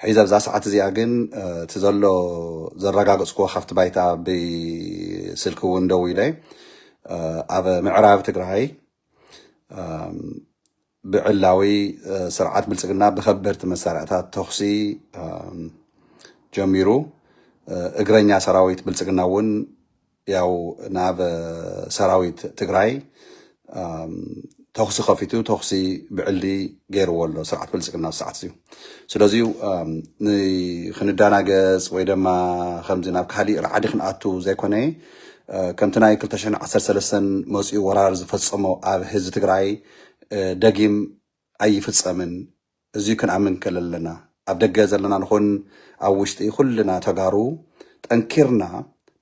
حيزب ذا ساعات زي أجن تزلوا زرقاق سكوا خفت بايتا بسلك ويندوي لي أبا معراب تقرأي بعلاوي سرعات بلسقنا بخبرت مسارعتات تخصي جميرو اقرنيا سراويت بلسقنا ون ياو ناب سراويت تقرأي تخصي خفيتو تخصي بعلي غير والله سرعات بلسقنا ساعات زيو سلازيو ني خنداناغس وي دما خمزنا بكالي رعادي خناتو زي كوني كمتناي كلتشن 13 موصيو ورار زفصمو اب حزب تግራይ دقيم اي فصمن ازي كنامن كللنا اب دغه زلنا نكون اب وشتي كلنا تغارو ጠንኪርና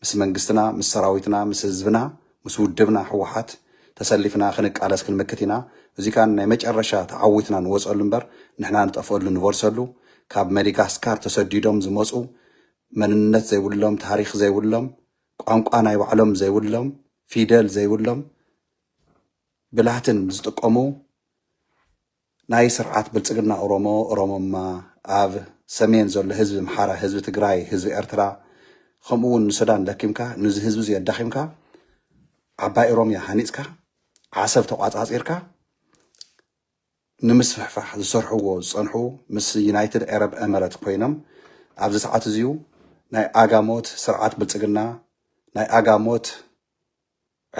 ምስ መንግስትና ምስ ሰራዊትና ምስ ህዝብና ምስ ውድብና ሕወሓት ተሰሊፍና ክንቃለስ ክንመክቲና እዚ ካን ናይ መጨረሻ ተዓዊትና ንወፀሉ እንበር ንሕና ንጠፈሉ ንወርሰሉ ካብ መዲጋስካር ተሰዲዶም ዝመጹ መንነት ዘይብሎም ታሪኽ ዘይብሎም ቋንቋ ናይ ባዕሎም ዘይብሎም ፊደል ዘይብሎም ብላትን ዝጥቀሙ ናይ ስርዓት ብልጽግና ኦሮሞማ ኣብ ሰሜን ዘሎ ህዝቢ ምሓራ ህዝቢ ትግራይ ህዝቢ ኤርትራ ከምኡውን ሱዳን ለኪምካ ንዚ ህዝቢ ዝየዳኺምካ ዓባይ ኦሮሚያ ሃኒጽካ ዓሰብ ተቋጻጺርካ ንምስፍሕፋሕ ዝሰርሕዎ ዝጸንሑ ምስ ዩናይትድ አረብ ኤሚሬት ኮይኖም ኣብዚ ሰዓት እዚዩ ናይ ኣጋሞት ስርዓት ብልጽግና ናይ ኣጋሞት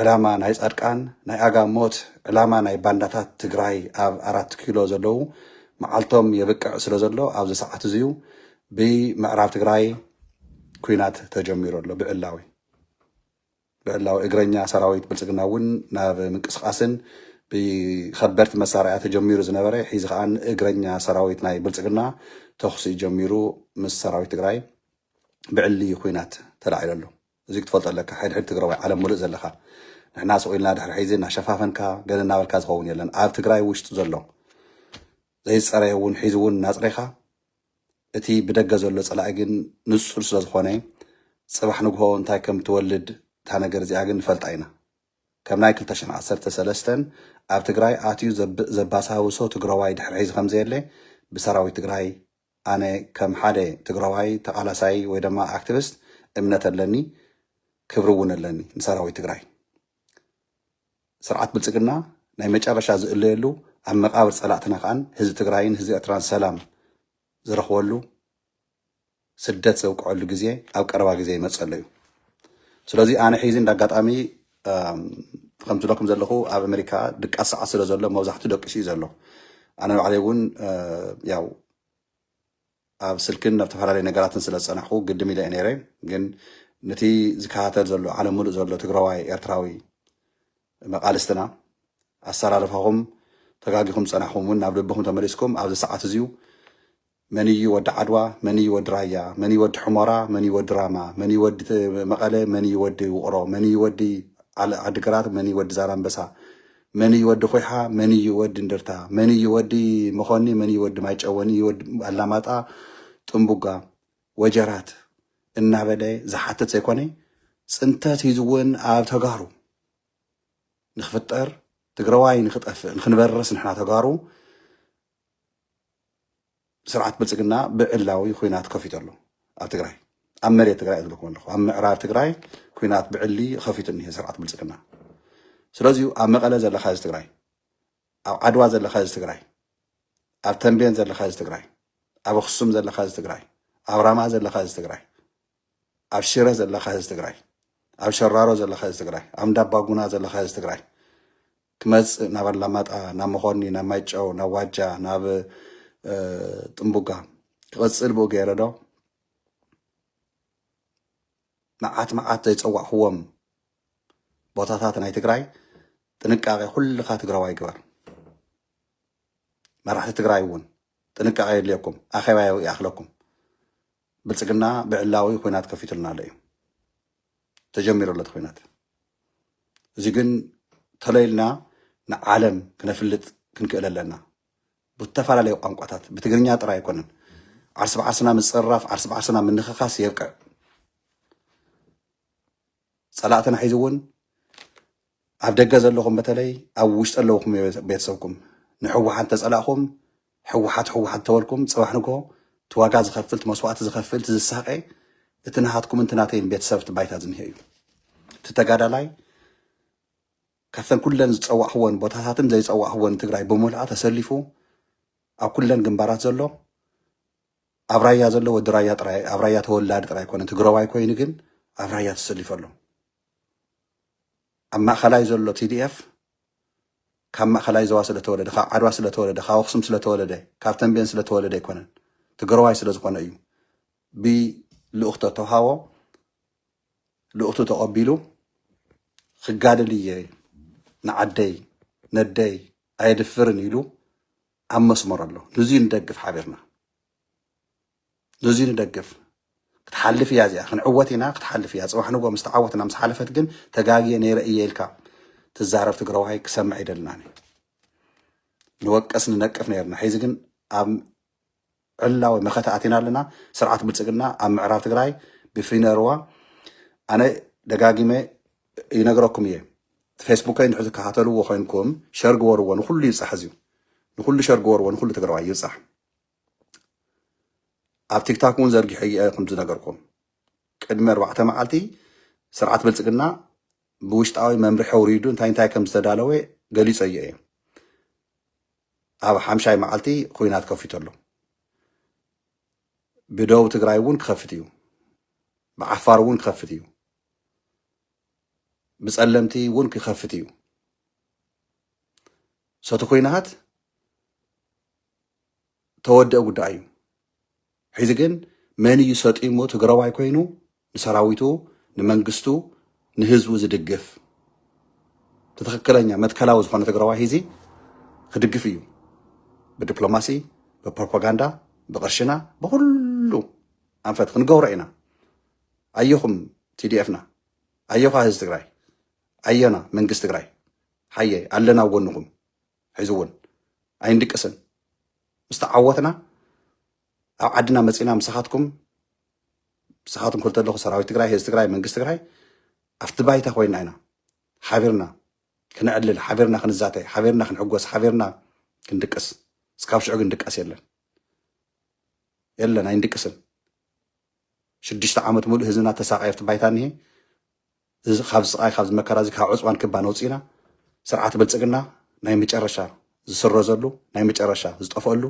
ዕላማ ናይ ጻድቃን ናይ ኣጋሞት ዕላማ ናይ ባንዳታት ትግራይ ኣብ 4 ኪሎ ዘለው መዓልቶም የብቅዕ ስለ ዘሎ ኣብዚ ሰዓት እዚዩ ብምዕራብ ትግራይ ኩናት ተጀሚሩ ኣሎ ብዕላዊ እግረኛ ሰራዊት ብልጽግና እውን ናብ ምንቅስቃስን ብኸበርት መሳርያ ተጀሚሩ ዝነበረ ሒዚ ከዓ እግረኛ ሰራዊት ናይ ብልጽግና ተኽሲ ጀሚሩ ምስ ሰራዊት ትግራይ ብዕሊ ኩናት ተላዒሉ ኣሎ እዚ ክትፈልጥ ኣለካ ሕድሕድ ትግራይ ዓለም ሙሉእ ዘለኻ ንሕና ሰቂልና ድሕሪ ሒዚ እናሸፋፈንካ ገለ እናበልካ ዝኸውን የለን ኣብ ትግራይ ውሽጢ ዘሎ ዘይፀረየ እውን ሒዚ እውን እናፅረይካ እቲ ብደገ ዘሎ ፀላኢ ግን ንጹር ስለ ዝኾነ ፅባሕ ንግሆ እንታይ ከም ትወልድ እታ ነገር እዚኣ ግን ንፈልጣ ኢና ከም ናይ 2013 ኣብ ትግራይ ኣትዩ ዘባሳውሶ ትግራዋይ ድሕሪ ሒዚ ከም ዘየለ ብሰራዊት ትግራይ ኣነ ከም ሓደ ትግራዋይ ተቃላሳይ ወይ ድማ ኣክቲቪስት እምነት ኣለኒ ክብሪ እውን ኣለኒ ንሰራዊት ትግራይ ስርዓት ብልጽግና ናይ መጨረሻ ዝእለየሉ ኣብ መቃብር ፀላእትና ከኣን ህዝቢ ትግራይን ህዝቢ ኤርትራን ሰላም ዝረኽበሉ ስደት ዘውቅዐሉ ግዜ ኣብ ቀረባ ግዜ ይመፀሉ እዩ ስለዚ ኣነ ሒዚ እንዳጋጣሚ ከምቲ ለኩም ዘለኹ ኣብ ኣሜሪካ ድቃስ ሰዓት ስለ ዘሎ መብዛሕትኡ ደቂሱ እዩ ዘሎ ኣነ ባዕለይ እውን ያው ኣብ ስልክን ናብ ተፈላለዩ ነገራትን ስለ ዝፀናሕኩ ግድም ኢለ ነይረ ግን ነቲ ዝከታተል ዘሎ ዓለም ሙሉእ ዘሎ ትግራዋይ ኤርትራዊ መቃልስትና ኣሰራርፋኹም ተጋጊኹም ፀናሕኩም እውን ናብ ልብኹም ተመሊስኩም ኣብዚ ሰዓት እዚዩ መን እዩ ወዲ ዓድዋ መን እዩ ወዲ ራያ መን እዩ ወዲ ሕሞራ መን እዩ ወዲ ራማ መን እዩ ወዲ መቐለ መን እዩ ወዲ ውቕሮ መን እዩ ወዲ ዓዲግራት መን እዩ ወዲ ዛላንበሳ መን እዩ ወዲ ኮይሓ መን እዩ ወዲ እንድርታ መን እዩ ወዲ መኾኒ መን እዩ ወዲ ማይጨው መን እዩ ወዲ ኣላማጣ ጥንቡጋ ወጀራት እናበለ ዝሓትት ዘይኮነ ፅንተት ሒዙ እውን ኣብ ተጋሩ ንኽፍጠር ትግራዋይ ንኽጠፍእ ንኽንበርስ ንሕና ተጋሩ ስርዓት ብልጽግና ብዕላዊ ኩናት ከፊቱ ኣሎ ኣብ ትግራይ ኣብ መሬት ትግራይ ዝብለኩም ኣለኹ ኣብ ምዕራብ ትግራይ ኩናት ብዕሊ ከፊቱ እኒሄ ስርዓት ብልጽግና ስለዚ ኣብ መቐለ ዘለካ ህዝቢ ትግራይ ኣብ ዓድዋ ዘለካ ህዝቢ ትግራይ ኣብ ተንቤን ዘለካ ህዝቢ ትግራይ ኣብ ኣክሱም ዘለካ ህዝቢ ትግራይ ኣብ ራማ ዘለካ ህዝቢ ትግራይ ኣብ ሽረ ዘለካ ህዝቢ ትግራይ ኣብ ሸራሮ ዘለካ ህዝቢ ትግራይ ኣብ እንዳባጉና ዘለካ ህዝቢ ትግራይ ክመፅእ ናብ ኣላማጣ ናብ መኾኒ ናብ ማይጨው ናብ ዋጃ ናብ ጥንቡጋ ክቕፅል ብኡ ገይረ ዶ መዓት ዘይፀዋዕኽዎም ቦታታት ናይ ትግራይ ጥንቃቄ ኩልኻ ትግራዋይ ግበር መራሕቲ ትግራይ እውን ጥንቃቄ የድልየኩም ኣኼባ ይኣኽለኩም ብልጽግና ብዕላዊ ኩናት ከፊቱልና ኣሎ እዩ ተጀሚሩ ኣሎ ኩናት እዚ ግን ተለይልና ንዓለም ክነፍልጥ ክንክእል ኣለና ብተፈላለዩ ቋንቋታት ብትግርኛ ጥራይ ኣይኮነን ዓርሲ በዓርስና ምፅራፍ ዓርሲ በዓርስና ምንኽኻስ የብቅዕ ፀላእትና ሒዙ እውን ኣብ ደገ ዘለኹም በተለይ ኣብ ውሽጢ ኣለኹም ቤተሰብኩም ንሕወሓት ተፀላእኹም ሕወሓት ተወልኩም ፅባሕ ንግሆ تواجع زخفلت مسوات زخفلت زساقي اتنهاتكم انتناتين بيت سبت بايتا زنهيو تتقادا لاي كثن كلن زتصوع هون بوتاتاتن زي زتصوع هون تግራይ بمولعه ተሰሊፉ ኣብ ኩለን ግንባራት ዘሎ ኣብ ራያ ዘሎ ወዲ ራያ ጥራይ ኣብ ራያ ተወላድ ጥራይ ኮነ ትግራዋይ ኮይኑ ግን ኣብ ራያ ተሰሊፉ ኣሎ ኣብ ማእኸላይ ዘሎ TDF ካብ ማእኸላይ ዘዋ ስለተወለደ ካብ ዓድዋ ስለተወለደ ካብ ኣክሱም ስለተወለደ ካብ ተንቤን ስለተወለደ ይኮነን ትግራዋይ ስለዝኮነ እዩ ብልኡኽቶ ተዋሃቦ ልኡኽቶ ተቐቢሉ ክጋደል እየ ንዓደይ ነደይ ኣይድፍርን ኢሉ ኣብ መስመር ኣሎ ንዙ እንደግፍ ሓቢርና ንዙ እንደግፍ ክትሓልፍ እያ እዚኣ ክንዕወት ኢና ክትሓልፍ እያ ፅባሕ ንጎ ምስ ተዓወትና ምስ ሓለፈት ግን ተጋግየ ነይረ እየ ኢልካ ትዛረብ ትግራዋይ ክሰምዕ ይደልናኒ ንወቀስ ንነቅፍ ነርና ሒዚ ግን ኣብ ዕላዊ መኸታ ኣቲና ኣለና ስርዓት ብልፅግና ኣብ ምዕራብ ትግራይ ብፍሪነርዋ ኣነ ደጋጊመ ይነግረኩም እየ ፌስቡከይ እንድሕር ትከታተልዎ ኮይንኩም ሸር ግበርዎ ንኩሉ ይብፃሕ እዚዩ ንኩሉ ሸር ግበርዎ ንኩሉ ትግራዋይ ይብፃሕ ኣብ ቲክታክ እውን ዘርጊሐ እየ ከምዚ ነገርኩም ቅድሚ 4 መዓልቲ ስርዓት ብልፅግና ብውሽጣዊ መምርሒ ውሪዱ እንታይ ከም ዝተዳለወ ገሊፀ እየ ኣብ 5 መዓልቲ ኩናት ከፊቱ ኣሎ ብደቡብ ትግራይ እውን ክኸፍት እዩ ብዓፋር እውን ክኸፍት እዩ ብጸለምቲ እውን ክኸፍት እዩ ሰቱ ኩናት ተወደአ ጉዳይ እዩ ሒዚ ግን መን እዩ ሰጢሙ ትግራዋይ ኮይኑ ንሰራዊቱ ንመንግስቱ ንህዝቡ ዝድግፍ ትክክለኛ መትከላዊ ዝኾነ ትግራዋይ ሒዚ ክድግፍ እዩ ብዲፕሎማሲ ብፕሮፓጋንዳ ብቅርሽና ብኩሉ ኣንፈት ክንገብሮ ኢና ኣየኹም TDFና ኣየኹ ህዝቢ ትግራይ ኣየና መንግስት ትግራይ ሓየ ኣለና ጎንኩም ሒዚ እውን ኣይንድቅስን ምስተዓወትና ኣብ ዓድና መፂና ምሳኻትኩም ክልተለኹ ሰራዊት ትግራይ ህዝቢ ትግራይ መንግስት ትግራይ ኣብቲ ባይታ ኮይና ኢና ሓቢርና ክንዕልል ሓቢርና ክንዛተይ ሓቢርና ክንሕጎስ ሓቢርና ክንድቅስ እስካብ ሽዑ ግን ድቃስ የለን ኣይንድቅስን 6 ዓመት ሙሉእ ህዝብና ተሳቃይ ኣብቲ ባይታ እኒሄ ካብ ስቃይ ካብ መከራ እዚ ካብ ዕፅዋን ክባ ነውፂና ስርዓት ብልፅግና ናይ መጨረሻ ዝስረዘሉ ናይ መጨረሻ ዝጠፈሉ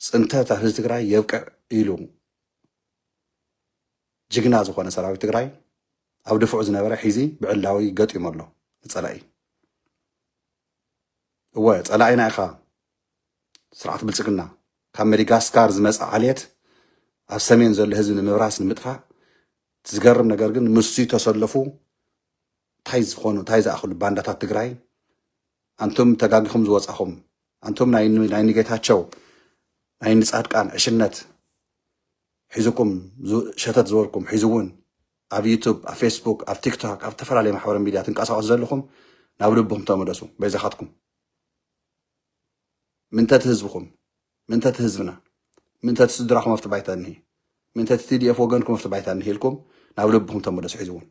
ፅንተት ህዝቢ ትግራይ የብቅዕ ኢሉ ጅግና ዝኾነ ሰራዊት ትግራይ ኣብ ድፍዑ ዝነበረ ሒዚ ብዕላዊ ገጢሙ ኣሎ ንፀላኢ እወ ፀላኢና ኢኻ ስርዓት ብልፅግና ካብ መዲጋስካር ዝመፀ ዓልየት ኣብ ሰሜን ዘሎ ህዝቢ ንምብራስ ንምጥፋእ ትዝገርም ነገር ግን ምሱ ተሰለፉ እንታይ ዝኣኽሉ ባንዳታት ትግራይ አንቱም ተጋጊኹም ዝወፃኹም አንቱም ናይ ንጌታቸው ናይ ንጻድቃን ዕሽነት ሒዝኩም ሸተት ዝበልኩም ሒዙ እውን ኣብ ዩቱብ ኣብ ፌስቡክ ኣብ ቲክቶክ ኣብ ተፈላለየ ማሕበራዊ ሚድያ ትንቀሳቀሱ ዘለኹም ናብ ልብኩም ተመለሱ በይዛኻትኩም ምንተት ህዝብኩም ምንተት ህዝብና ምንተት ስድራኹም ኣብቲ ባይታ እኒሄ ምንተት TDF ወገንኩም ኣብቲ ባይታ እኒሄ ኢልኩም ናብ ልብኩም ተመለሱ ሒዙ እውን